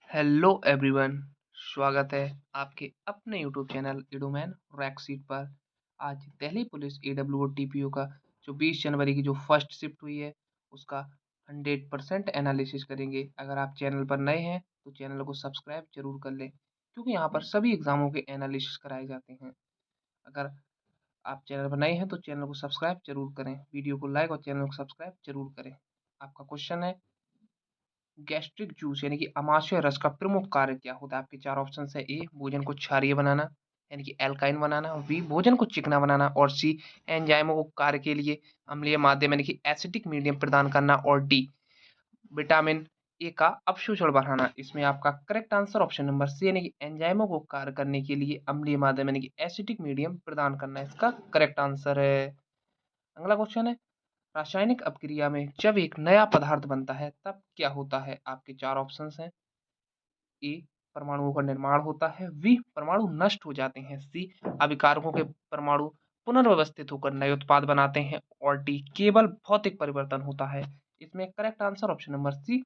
Hello everyone. स्वागत है आपके अपने यूट्यूब चैनल इडोमैन रैकसीट पर। आज दिल्ली पुलिस AWO TPO का जो 20 जनवरी की जो फर्स्ट शिफ्ट हुई है उसका 100% एनालिसिस करेंगे। अगर आप चैनल पर नए हैं तो चैनल को सब्सक्राइब जरूर कर लें, क्योंकि यहाँ पर सभी एग्जामों के एनालिसिस कराए जाते हैं। अगर आप चैनल पर नए हैं तो चैनल को सब्सक्राइब जरूर करें, वीडियो को लाइक और चैनल को सब्सक्राइब जरूर करें। आपका क्वेश्चन है, गैस्ट्रिक जूस यानी कि अमाशय रस का प्रमुख कार्य क्या होता है? आपके 4 ऑप्शन है। ए भोजन को क्षारीय बनाना यानी कि एल्काइन बनाना, बी भोजन को चिकना बनाना, और सी एंजाइमों को कार्य के लिए अम्लीय माध्यम यानी कि एसिडिक मीडियम प्रदान करना, और डी विटामिन ए का अवशोषण बढ़ाना। इसमें आपका correct answer option number C यानी कि एंजाइमों को कार्य करने के लिए अम्लीय माध्यम यानी कि एसिडिक मीडियम प्रदान करना इसका करेक्ट आंसर है। अगला क्वेश्चन है, रासायनिक अपक्रिया में जब एक नया पदार्थ बनता है तब क्या होता है? आपके 4 ऑप्शंस हैं। ए परमाणुओं का निर्माण होता है, बी परमाणु नष्ट हो जाते हैं, सी अभिकारकों के परमाणु पुनर्व्यवस्थित होकर नए उत्पाद बनाते हैं, और डी केवल भौतिक परिवर्तन होता है। इसमें correct answer option number C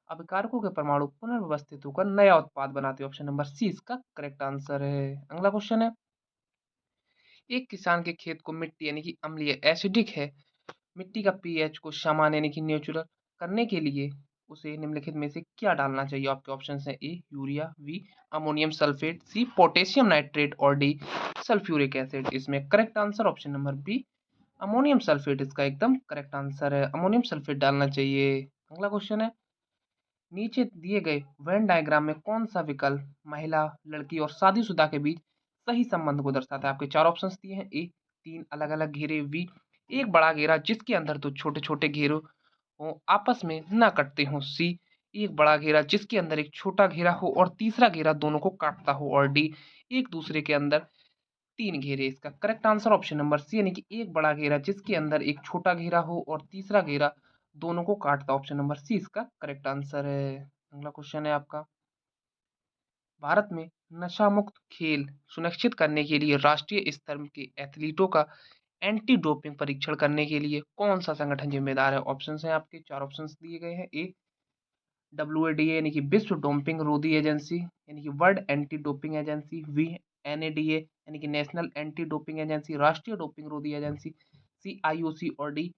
अभिकारकों के परमाणु पुनर्व्यवस्थित होकर नया उत्पाद बनाते हैं। ऑप्शन नंबर सी इसका करेक्ट आंसर है। अगला क्वेश्चन है, एक किसान के खेत को मिट्टी यानी कि अम्लीय एसिडिक है, मिट्टी का पीएच को सामान्य यानी कि नेचुरल करने के लिए उसे निम्नलिखित में से क्या डालना चाहिए? आपके ऑप्शन है। A urea, B ammonium sulphate, C potassium nitrate, और डी सल्फ्यूरिक एसिड। इसमें correct answer option number B ammonium sulphate इसका एकदम करेक्ट आंसर है। अमोनियम सल्फेट डालना चाहिए। अगला क्वेश्चन है, नीचे दिए गए वेन डायग्राम में कौन सा विकल्प महिला, लड़की और शादीशुदा के बीच सही संबंध को दर्शाता है? आपके 4 ऑप्शंस दिए हैं। ए 3 अलग अलग घेरे, बी एक बड़ा घेरा जिसके अंदर 2 छोटे छोटे घेरों हो आपस में न कटते हों, सी एक बड़ा घेरा जिसके अंदर एक छोटा घेरा हो और तीसरा घेरा दोनों को काटता हो, और डी एक दूसरे के अंदर 3 घेरे। इसका correct answer option number C यानी कि एक बड़ा घेरा जिसके अंदर एक छोटा घेरा हो और तीसरा घेरा दोनों को काटता। ऑप्शन नंबर सी इसका करेक्ट आंसर है। अगला क्वेश्चन है आपका, भारत में नशा मुक्त खेल सुनिश्चित करने के लिए राष्ट्रीय स्तर के एथलीटों का एंटी डोपिंग परीक्षण करने के लिए कौन सा संगठन जिम्मेदार है? ऑप्शन है आपके 4 ऑप्शन दिए गए हैं। ए WADA यानी कि विश्व डोपिंग रोधी एजेंसी यानी कि world anti doping agency, B NADA यानी कि नेशनल एंटी डोपिंग एजेंसी राष्ट्रीय डोपिंग रोधी एजेंसी, सी IOC, और डी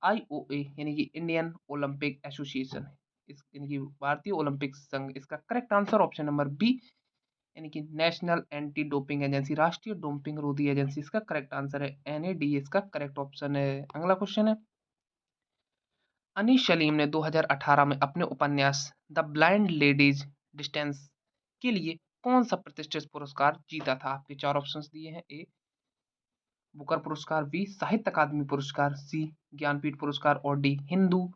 IOA यानी कि इंडियन ओलंपिक एसोसिएशन इस यानी कि भारतीय ओलंपिक संघ। इसका correct answer option number B यानी कि नेशनल एंटी डोपिंग एजेंसी राष्ट्रीय डोपिंग रोधी एजेंसी इसका करेक्ट आंसर है। NADA इसका करेक्ट ऑप्शन है। अगला क्वेश्चन है, अनीश सलीम ने 2018 में अपने उपन्यास द ब्लाइंड लेडीज डिस्टेंस के लिए कौन सा प्रतिष्ठित पुरस्कार जीता था? आपके 4 ऑप्शंस दिए हैं। ए बुकर पुरस्कार, बी साहित्य अकादमी पुरस्कार, सी ज्ञानपीठ पुरस्कार, और डी हिंदू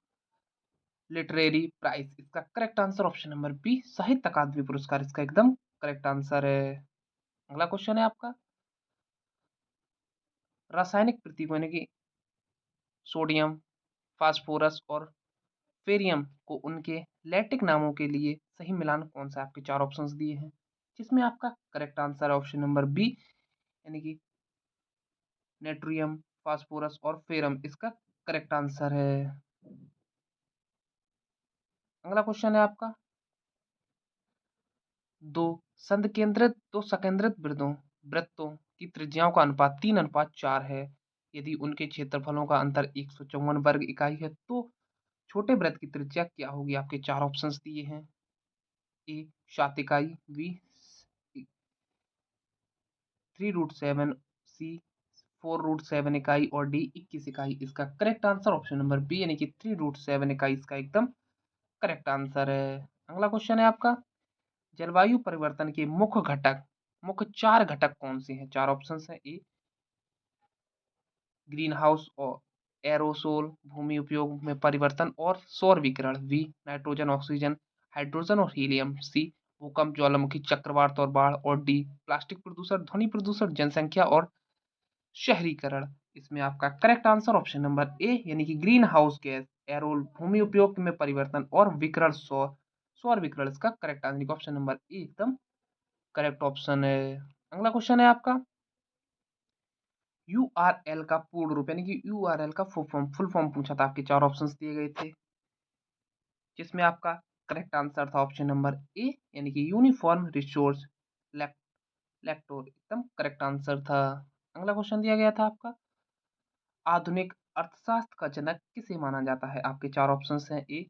लिटरेरी प्राइज। इसका correct answer option number B Sahitya Akademi पुरस्कार इसका एकदम करेक्ट आंसर है। अगला क्वेश्चन है आपका, रासायनिक प्रतीकों यानी कि सोडियम, फास्फोरस और फेरियम को उनके लैटिक नामों के लिए सही मिलान कौन सा? आपके 4 ऑप्शंस दिए हैं, जिसमें आपका करेक्ट आंसर है ऑप्शन नंबर बी यानी कि नेट्रियम, फास्फोरस और फेरम इसका करेक्ट आंसर है। अगला क्वेश्चन है आपका, दो सकेंद्रित वृत्तों की त्रिज्याओं का अनुपात 3:4 है। यदि उनके क्षेत्रफलों का अंतर 154 वर्ग इकाई है तो छोटे वृत्त की त्रिज्या क्या होगी? आपके 4 ऑप्शंस दिए हैं। ए 7 इकाई, बी 3√7, सी 4√7 इकाई, और डी 21 इकाई। इसका correct answer option number B यानी कि 3√7 इकाई इसका एकदम करेक्ट आंसर है। अगला क्वेश्चन है आपका, जलवायु परिवर्तन के मुख्य 4 घटक कौन से हैं? 4 ऑप्शन है। ए ग्रीन हाउस और एरोसोल भूमि उपयोग में परिवर्तन और सौर विकिरण, बी नाइट्रोजन ऑक्सीजन हाइड्रोजन और हीलियम, सी भूकंप ज्वालामुखी चक्रवात और बाढ़, और डी प्लास्टिक प्रदूषण ध्वनि प्रदूषण जनसंख्या और शहरीकरण। इसमें आपका correct answer option number A यानी कि ग्रीन हाउस गैस, एरोल भूमि उपयोग में परिवर्तन और विकिरण सौर सौर विकिरण इसका correct answer option number A एकदम करेक्ट ऑप्शन है। अगला क्वेश्चन है आपका, URL का पूर्ण रूप यानी कि URL का फुल फॉर्म पूछा था। आपके 4 ऑप्शंस दिए गए थे, जिसमें आपका करेक्ट आंसर था ऑप्शन नंबर ए यानी कि यूनिफॉर्म रिसोर्स लेक्टोर एकदम करेक्ट आंसर था। अगला क्वेश्चन दिया गया था आपका, आधुनिक अर्थशास्त्र का जनक किसे माना जाता है? आपके चार ऑप्शंस हैं, A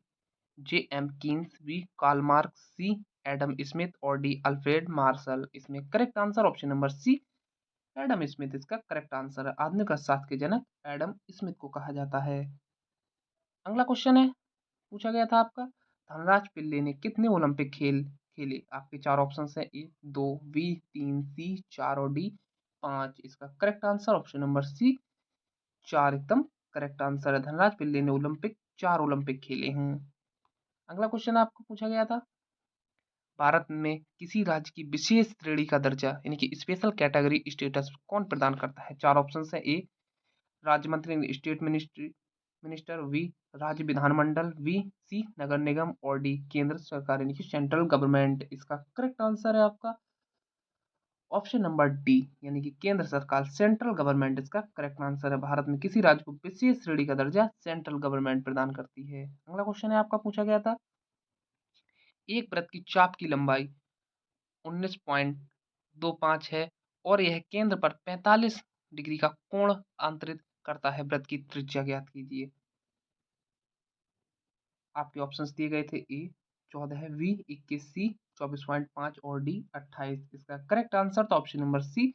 J M Keynes, B Karl Marx, C Adam Smith और डी अल्फ्रेड मार्शल। इसमें correct answer option number C Adam Smith इसका करेक्ट आंसर है। आधुनिक अर्थशास्त्र के जनक एडम स्मिथ को कहा जाता है। अगला क्वेश्चन है, पूछा गया था आपका, धनराज पिल्ले ने कितने ओलंपिक खेल खेले? आपके चार ऑप्शन है, ए दो, बी तीन, सी चार और डी पांच। इसका correct answer option number C चार एकदम करेक्ट आंसर है। धनराज पिल्ले ने चार ओलंपिक खेले हैं। अगला क्वेश्चन आपको पूछा गया था, भारत में किसी राज्य की विशेष श्रेणी का दर्जा यानी कि स्पेशल कैटेगरी स्टेटस कौन प्रदान करता है? चार ऑप्शन है, ए राज्य मंत्री स्टेट मिनिस्टर, बी राज्य विधानमंडल, बी सी नगर निगम और डी केंद्र सरकार यानी कि सेंट्रल गवर्नमेंट। इसका करेक्ट आंसर है आपका ऑप्शन नंबर डी यानी कि केंद्र सरकार, सेंट्रल गवर्नमेंट इसका करेक्ट आंसर है। भारत में किसी राज्य को विशेष श्रेणी का दर्जा सेंट्रल गवर्नमेंट प्रदान करती है। अगला क्वेश्चन है आपका, पूछा गया था, एक वृत्त की चाप की लंबाई 19.25 है और यह केंद्र पर 45 डिग्री का कोण आंतरित करता है। वृत्त की त्रिज्या ज्ञात कीजिए। आपके ऑप्शंस दिए गए थे, ए 14, बी 21, सी 24.5 और डी 28। इसका करेक्ट आंसर था ऑप्शन नंबर सी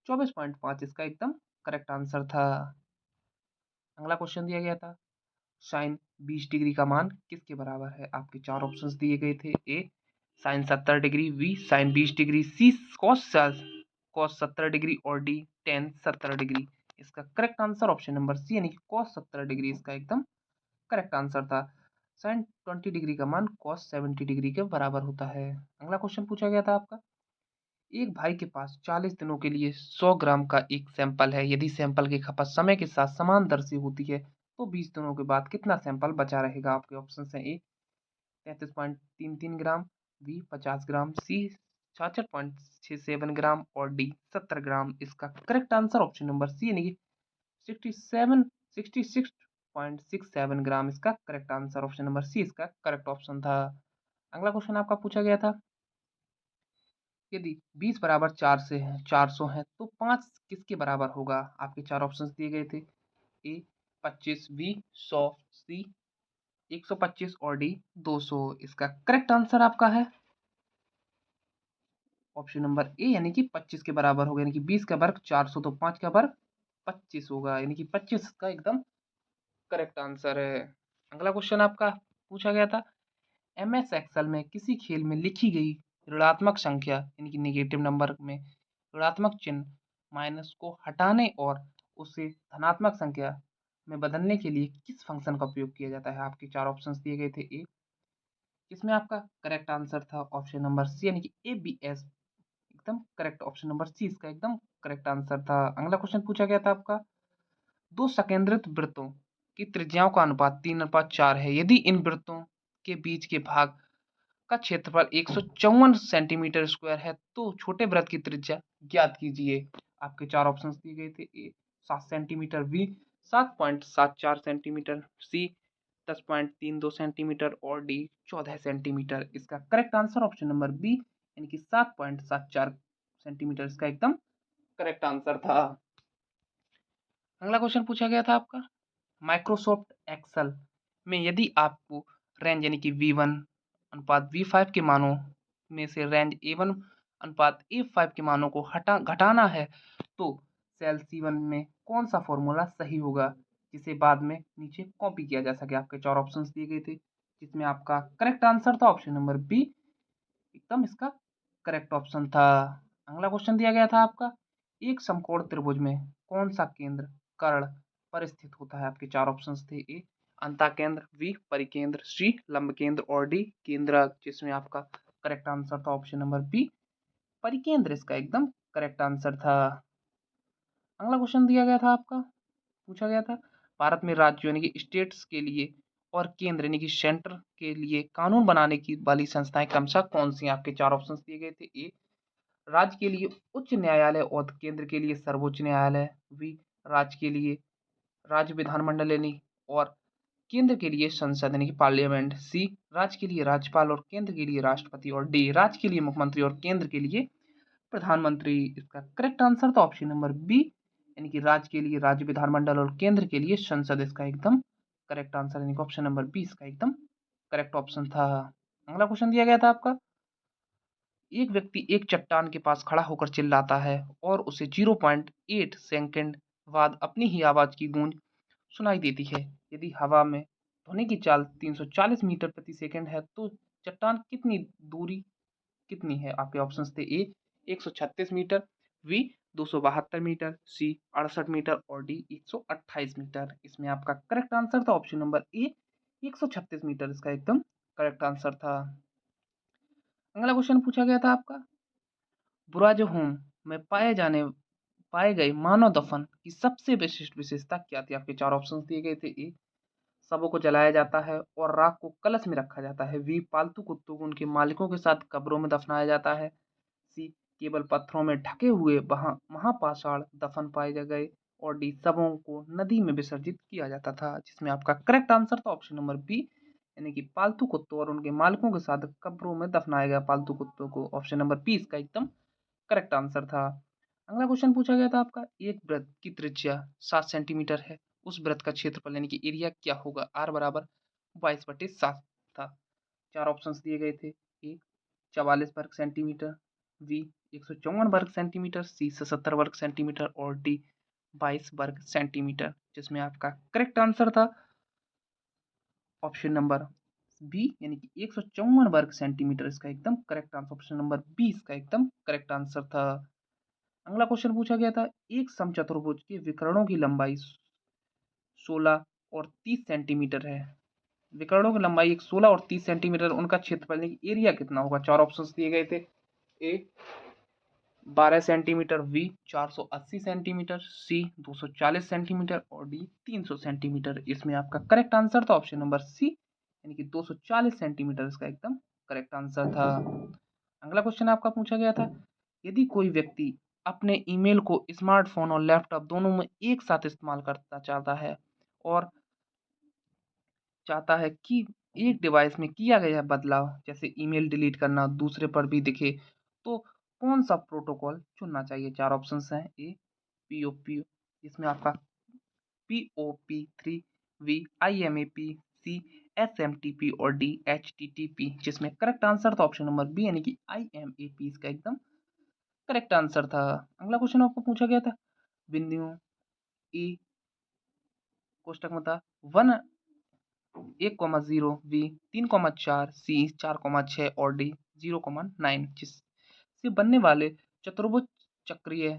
24.5 इसका एकदम करेक्ट आंसर था। अगला क्वेश्चन दिया गया था, साइन 20 डिग्री का मान किसके बराबर है? आपके चार ऑप्शंस दिए गए थे, A sine 70 degree, B sine 20 degree, C cos 70 degree और डी टेन 70 डिग्री। इसका correct answer option number C यानी कि कॉस 70 डिग्री इसका एकदम करेक्ट आंसर था। साइन 20 डिग्री का मान कॉस 70 डिग्री के बराबर होता है। अगला क्वेश्चन पूछा गया था आपका, एक भाई के पास 40 दिनों के लिए 100 ग्राम का एक सैंपल है। यदि सैंपल की खपत समय के साथ समान दर से होती है तो 20 दिनों के बाद कितना सैंपल बचा रहेगा? आपके ऑप्शन हैं, ए 33.33 ग्राम, बी 50 ग्राम, सी 66.67 ग्राम और डी 70 ग्राम। इसका correct answer option number C यानी कि 66.67 ग्राम इसका correct answer option number C इसका करेक्ट ऑप्शन था। अगला क्वेश्चन आपका पूछा गया था, यदि 20 बराबर 400 है तो 5 किसके बराबर होगा? आपके चार ऑप्शंस दिए गए थे, ए 25, बी 100, सी 125 और डी 200। इसका करेक्ट आंसर आपका है ऑप्शन नंबर ए यानी कि 25 के बराबर होगा, यानी कि 20 का वर्ग 400 तो 5 का वर्ग 25 होगा, यानी कि 25 का एकदम करेक्ट आंसर है। अगला क्वेश्चन आपका पूछा गया था, एमएस एक्सेल में किसी खेल में लिखी गई ऋणात्मक संख्या यानी कि नेगेटिव नंबर में ऋणात्मक चिन्ह माइनस को हटाने और उसे धनात्मक संख्या में बदलने के लिए किस फंक्शन का उपयोग किया जाता है? आपके चार ऑप्शंस दिए गए थे, ए इसमें आपका करेक्ट आंसर था ऑप्शन नंबर सी यानी कि ABS एकदम करेक्ट ऑप्शन नंबर सी इसका एकदम करेक्ट आंसर था। अगला क्वेश्चन पूछा गया था आपका, दो संकेंद्रित वृत्तों की त्रिज्याओं का अनुपात 3:4 है। यदि इन वृत्तों के बीच के भाग का क्षेत्रफल 154 सेंटीमीटर स्क्वायर है तो छोटे वृत्त की त्रिज्या ज्ञात कीजिए। आपके चार ऑप्शंस दिए गए थे, A 7 centimetre, B 7.74 centimetre, C 10.32 centimetre और डी 14 सेंटीमीटर। इसका correct answer option number B यानी कि 7.74 सेंटीमीटर इसका एकदम करेक्ट आंसर था। अगला क्वेश्चन पूछा गया था आपका, माइक्रोसॉफ्ट एक्सेल में यदि आपको रेंज यानी कि V1 अनुपात V5 के मानों में से रेंज A1 अनुपात A5 के मानों को घटाना है तो सेल C1 में कौन सा फॉर्मूला सही होगा जिसे बाद में नीचे कॉपी किया जा सके? आपके चार ऑप्शंस दिए गए थे जिसमें आपका करेक्ट आंसर था ऑप्शन नंबर बी एकदम इसका करेक्ट ऑप्शन था। अगला क्वेश्चन दिया गया था आपका, एक समकोण त्रिभुज में कौन सा केंद्र कर्ण पर स्थित होता है? आपके चार ऑप्शंस थे, ए अंतः केंद्र, बी परिकेंद्र, सी लंब केंद्र और डी केंद्रक। जिसमें आपका करेक्ट आंसर था ऑप्शन नंबर बी परिकेंद्र इसका एकदम करेक्ट आंसर था। अगला क्वेश्चन दिया गया था आपका, पूछा गया था, भारत में राज्य यानी कि स्टेट्स के लिए और केंद्र यानी कि सेंटर के लिए कानून बनाने की वाली संस्थाएं क्रमशः कौन सी हैं? आपके चार ऑप्शंस दिए गए थे, ए राज्य के लिए उच्च न्यायालय और केंद्र के लिए सर्वोच्च न्यायालय, बी राज्य के लिए राज्य विधानमंडल यानी और केंद्र के लिए संसद यानी कि पार्लियामेंट, सी राज्य के लिए राज्यपाल और केंद्र के लिए राष्ट्रपति, और डी राज्य के लिए मुख्यमंत्री और केंद्र के लिए प्रधानमंत्री। इसका करेक्ट आंसर था ऑप्शन नंबर बी, यानी कि राज्य के लिए राज्य विधानमंडल और केंद्र के लिए संसद। इसका एकदम करेक्ट आंसर यानी कि ऑप्शन नंबर बी इसका एकदम करेक्ट ऑप्शन था। अगला क्वेश्चन दिया गया था आपका, एक व्यक्ति एक चट्टान के पास खड़ा होकर चिल्लाता है और उसे 0.8 सेकंड बाद अपनी ही आवाज की गूंज सुनाई देती है। यदि हवा में ध्वनि की चाल 340 मीटर प्रति सेकंड है तो चट्टान कितनी दूरी कितनी है? आपके ऑप्शंस थे ए 136 मीटर, बी 272 मीटर, सी 68 मीटर और डी 128 मीटर। इसमें आपका करेक्ट आंसर था ऑप्शन नंबर ए 136 मीटर। इसका एकदम करेक्ट आंसर था। अगला क्वेश्चन पूछा गया था आपका, बुराजहोम में पाए गए मानव दफन की सबसे विशिष्ट विशेषता क्या थी? आपके चार ऑप्शंस दिए गए थे। ए शवों को जलाया जाता है और राख को कलश में रखा जाता है, बी पालतू कुत्तों को उनके मालिकों के साथ कब्रों में दफनाया जाता है, सी केवल पत्थरों में ढके हुए महापाषाण दफन पाए गए, और डी शवों को नदी में विसर्जित किया जाता था। जिसमें आपका करेक्ट आंसर था ऑप्शन नंबर बी, यानी कि पालतू कुत्तों और उनके मालिकों के साथ कब्रों में दफनाया गया पालतू कुत्तों को। ऑप्शन नंबर बी इसका एकदम करेक्ट आंसर था। अगला क्वेश्चन पूछा गया था आपका, एक वृत्त की त्रिज्या 7 सेंटीमीटर है, उस वृत्त का क्षेत्रफल यानी कि एरिया क्या होगा? आर बराबर 22/7 था। चार ऑप्शंस दिए गए थे। ए 44 वर्ग सेंटीमीटर, बी 154 वर्ग सेंटीमीटर, सी 77 वर्ग सेंटीमीटर और डी 22 वर्ग सेंटीमीटर। जिसमें आपका करेक्ट आंसर था ऑप्शन नंबर बी, यानी कि 154 वर्ग सेंटीमीटर। इसका एकदम correct answer option number B इसका एकदम करेक्ट आंसर था। अगला क्वेश्चन पूछा गया था, एक समचतुर्भुज के विकर्णों की लंबाई 16 और 30 सेंटीमीटर है। विकर्णों की लंबाई 16 और 30 सेंटीमीटर, उनका क्षेत्रफल एरिया कितना होगा? चार ऑप्शंस दिए गए थे। ए 12 सेंटीमीटर, बी 480 सेंटीमीटर, सी 240 सेंटीमीटर और डी 300 सेंटीमीटर। इसमें आपका करेक्ट आंसर था ऑप्शन नंबर सी, यानी कि 240 सेंटीमीटर इसका एकदम करेक्ट आंसर था। अगला क्वेश्चन आपका पूछा गया था, यदि कोई व्यक्ति अपने ईमेल को स्मार्टफोन और लैपटॉप दोनों में एक साथ इस्तेमाल करता चाहता है और चाहता है कि एक डिवाइस में किया गया बदलाव जैसे ईमेल डिलीट करना दूसरे पर भी दिखे, तो कौन सा प्रोटोकॉल चुनना चाहिए? चार ऑप्शंस हैं। ए पीओपी, जिसमें आपका POP3, बी IMAP, सी SMTP और डी HTTP। जिसमें करेक्ट आंसर था ऑप्शन नंबर बी, यानी कि IMAP इसका एकदम करेक्ट आंसर था। अगला क्वेश्चन आपको पूछा गया था, बिंदुओं ए कोष्टक में था 1,0, बी 3,4, सी 4,6 और डी 0,9, जिससे बनने वाले चतुर्भुज चक्रीय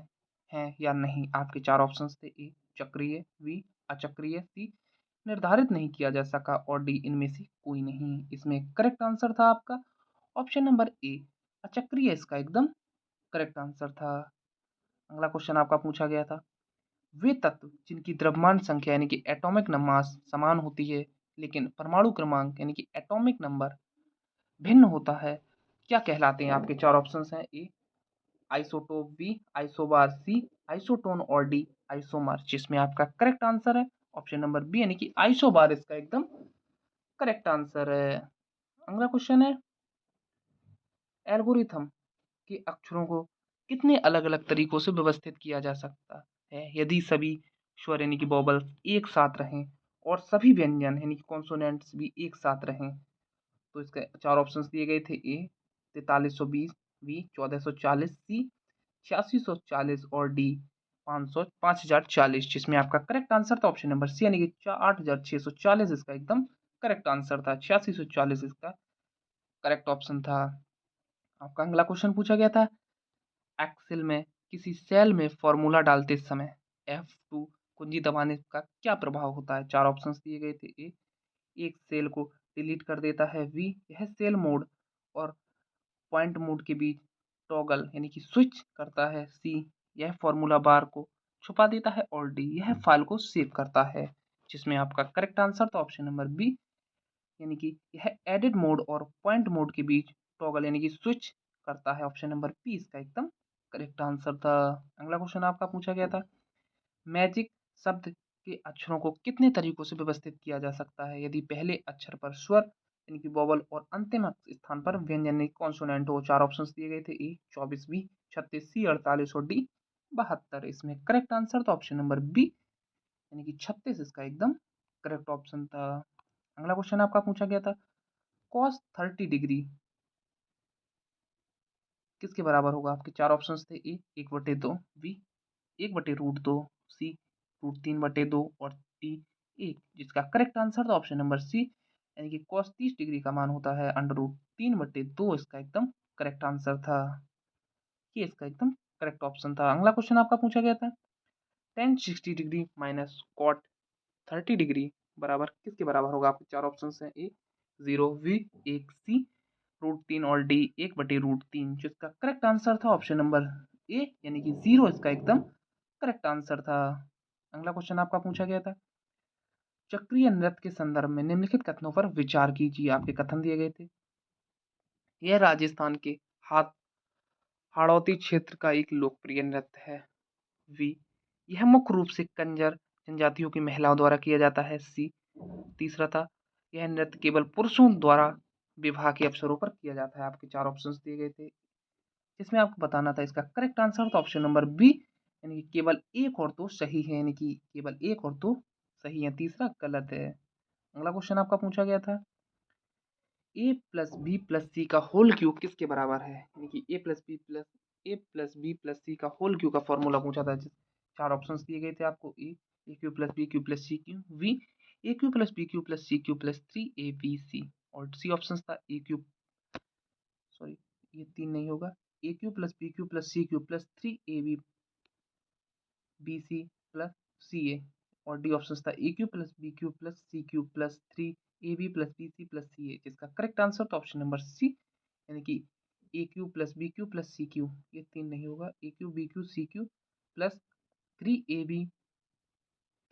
हैं या नहीं? आपके चार ऑप्शंस थे। ए चक्रीय, बी अचक्रीय, सी निर्धारित नहीं किया जा सका और डी इनमें से कोई नहीं। इसमें करेक्ट आंसर था आपका ऑप्शन नंबर ए अचक्रीय इसका एकदम करेक्ट आंसर था। अगला क्वेश्चन आपका पूछा गया था, वे तत्व जिनकी द्रव्यमान संख्या यानी कि एटॉमिक मास समान होती है लेकिन परमाणु क्रमांक यानी कि एटॉमिक नंबर भिन्न होता है, क्या कहलाते हैं? आपके चार ऑप्शंस हैं। ए आइसोटोप, बी आइसोबार, सी आइसोटोन और डी आइसोमर। जिसमें आपका करेक्ट आंसर है ऑप्शन नंबर बी, यानी कि आइसोबार इसका एकदम करेक्ट आंसर है। अगला क्वेश्चन है, एल्गोरिथम के अक्षरों को कितने अलग अलग तरीकों से व्यवस्थित किया जा सकता है यदि सभी स्वर यानी कि वोवल्स एक साथ रहें और सभी व्यंजन यानी कि कॉन्सोनेंट्स भी एक साथ रहें? तो इसके चार ऑप्शंस दिए गए थे। ए 4320, बी 1440, सी 8640 और डी 5040। जिसमें आपका करेक्ट आंसर था ऑप्शन नंबर सी, यानी कि 8640 इसका एकदम करेक्ट आंसर था। 8640 इसका करेक्ट ऑप्शन था। आपका अगला क्वेश्चन पूछा गया था, एक्सेल में किसी सेल में फॉर्मूला डालते समय F2 कुंजी दबाने का क्या प्रभाव होता है? चार ऑप्शंस दिए गए थे। ए एक सेल को डिलीट कर देता है, बी यह सेल मोड और पॉइंट मोड के बीच टॉगल यानी कि स्विच करता है, सी यह फॉर्मूला बार को छुपा देता है और डी यह फाइल को सेव करता है। जिसमें आपका करेक्ट आंसर था ऑप्शन नंबर बी, यानी कि यह एडिट मोड और पॉइंट मोड के बीच टॉगल यानी कि स्विच करता है। ऑप्शन नंबर बी इसका एकदम करेक्ट आंसर था। अगला क्वेश्चन आपका पूछा गया था, मैजिक शब्द के अक्षरों को कितने तरीकों से व्यवस्थित किया जा सकता है? यदि पहले अक्षर पर स्वर यानी कि वोवल और अंतिम स्थान पर व्यंजन यानी कॉन्सोनेंट हो। 4 ऑप्शंस दिए गए थे। ए 24, बी 36, सी 48 और डी 72। इसमें करेक्ट आंसर था ऑप्शन नंबर बी यानी कि 36 इसका एकदम करेक्ट ऑप्शन था। अगला क्वेश्चन आपका पूछा गया था cos 30 डिग्री किसके बराबर होगा? आपके 4 ऑप्शंस थे। ए 1/2, बी 1/√2, सी √3/2 और डी 1, जिसका करेक्ट आंसर था ऑप्शन नंबर सी यानी कि cos 30 डिग्री का मान होता है √3/2। इसका एकदम करेक्ट आंसर था। ये इसका एकदम करेक्ट ऑप्शन था। अगला क्वेश्चन आपका पूछा गया था tan 60 degree minus cot 30 degree बराबर किसके बराबर होगा? आपके 4 ऑप्शंस हैं। ए 0, बी 1, सी √3 और डी 1/√3, जिसका करेक्ट आंसर था ऑप्शन नंबर ए यानी कि 0 इसका एकदम करेक्ट आंसर था। अगला क्वेश्चन आपका पूछा गया था चक्रीय नृत्य के संदर्भ में निम्नलिखित कथनों पर विचार कीजिए। आपके कथन दिए गए थे। यह राजस्थान के हाड़ौती क्षेत्र का एक लोकप्रिय नृत्य है। वी यह मुख्य रूप से कंजर जनजातियों की महिलाओं द्वारा किया जाता है। सी तीसरा था यह नृत्य केवल पुरुषों द्वारा विवाह के अवसरों पर किया जाता है। आपके 4 ऑप्शंस दिए गए थे। इसमें आपको बताना था इसका करेक्ट आंसर था ऑप्शन नंबर बी यानी कि केवल एक और तो सही है यानी कि केवल एक और तो सही है, तीसरा गलत है। अगला क्वेश्चन आपका पूछा गया था ए प्लस बी प्लस सी का होल क्यूब किसके बराबर है? यानी कि ए प्लस बी प्लस सी का होल क्यूब का फॉर्मूला पूछा था। 4 ऑप्शंस दिए गए थे आपको। A Q plus B Q plus C Q, V A Q plus B Q plus C Q plus 3 ABC और सी ऑप्शन था ए क्यू सॉरी ये 3 नहीं होगा। A Q plus B Q plus C Q plus 3ABC plus C A और D option था A Q plus B Q plus C Q plus 3AB plus BC plus C A, जिसका correct answer था option number C यानी कि A Q plus B Q plus C Q, ये 3 नहीं होगा। A Q B Q C Q plus 3AB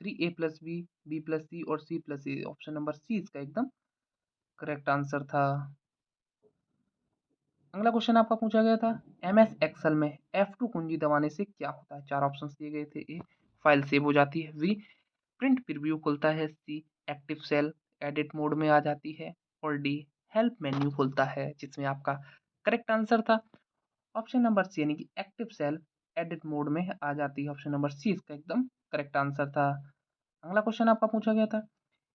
3A plus B plus सी और C plus ए, option number C इसका एकदम करेक्ट आंसर था। अगला क्वेश्चन आपका पूछा गया था MS एक्सेल में F2 कुंजी दबाने से क्या होता है? 4 ऑप्शंस दिए गए थे। ए फाइल सेव हो जाती है, बी प्रिंट प्रीव्यू खुलता है, सी एक्टिव सेल एडिट मोड में आ जाती है और डी हेल्प मेन्यू खुलता है, जिसमें आपका करेक्ट आंसर था ऑप्शन नंबर सी यानी कि एक्टिव सेल एडिट मोड में आ जाती है। ऑप्शन नंबर सी इसका एकदम करेक्ट आंसर था। अगला क्वेश्चन आपका पूछा गया था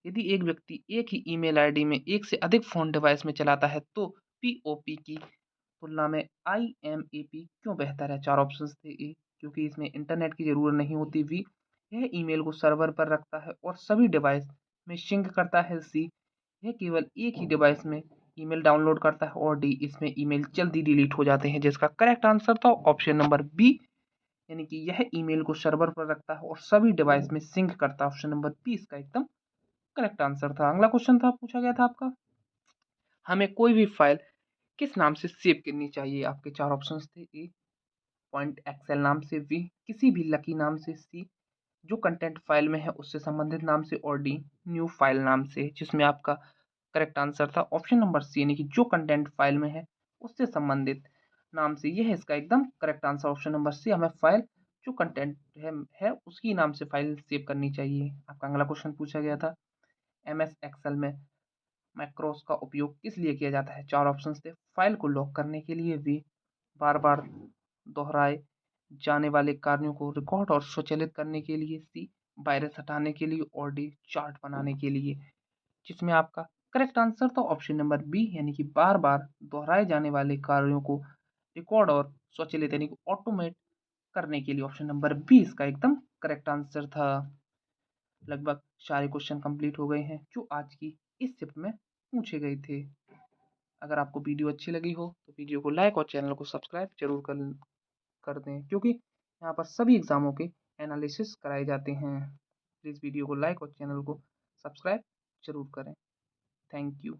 यदि एक व्यक्ति एक ही ईमेल आईडी में एक से अधिक फोन डिवाइस में चलाता है तो पीओपी की तुलना में आईएमएपी क्यों बेहतर है? 4 ऑप्शंस थे। ए क्योंकि इसमें इंटरनेट की जरूरत नहीं होती। बी यह ईमेल को सर्वर पर रखता है और सभी डिवाइस में सिंक करता है। सी यह केवल एक ही डिवाइस में ईमेल डाउनलोड करता है और डी इसमें ईमेल जल्दी डिलीट हो जाते हैं, जिसका करेक्ट आंसर था ऑप्शन नंबर बी यानी कि यह ईमेल को सर्वर पर रखता है और सभी डिवाइस में सिंक करता है। ऑप्शन नंबर बी इसका एकदम करेक्ट आंसर था। अगला क्वेश्चन था पूछा गया था आपका हमें कोई भी फाइल किस नाम से सेव करनी चाहिए? आपके 4 ऑप्शंस थे। ए पॉइंट एक्सेल नाम से, बी किसी भी लकी नाम से, सी जो कंटेंट फाइल में है उससे संबंधित नाम से और डी न्यू फाइल नाम से, जिसमें आपका करेक्ट आंसर था ऑप्शन नंबर सी यानी कि जो कंटेंट फाइल में है उससे संबंधित नाम से। यह है इसका एकदम correct answer option number C. हमें फाइल जो कंटेंट है उसकी नाम से फाइल सेव करनी चाहिए। आपका अगला क्वेश्चन पूछा गया था MS एक्सेल में मैक्रोस का उपयोग किस लिए किया जाता है? 4 ऑप्शंस थे। फाइल को लॉक करने के लिए, बी बार बार दोहराए जाने वाले कार्यों को रिकॉर्ड और स्वचालित करने के लिए, सी वायरस हटाने के लिए और डी चार्ट बनाने के लिए, जिसमें आपका करेक्ट आंसर था ऑप्शन नंबर बी यानी कि बार बार दोहराए जाने वाले कार्यों को रिकॉर्ड और स्वचालित यानी कि ऑटोमेट करने के लिए। ऑप्शन नंबर बी इसका एकदम करेक्ट आंसर था। लगभग सारे क्वेश्चन कंप्लीट हो गए हैं जो आज की इस शिफ्ट में पूछे गए थे। अगर आपको वीडियो अच्छी लगी हो तो वीडियो को लाइक और चैनल को सब्सक्राइब जरूर कर दें, क्योंकि यहाँ पर सभी एग्जामों के एनालिसिस कराए जाते हैं। प्लीज़ वीडियो को लाइक और चैनल को सब्सक्राइब जरूर करें। Thank you.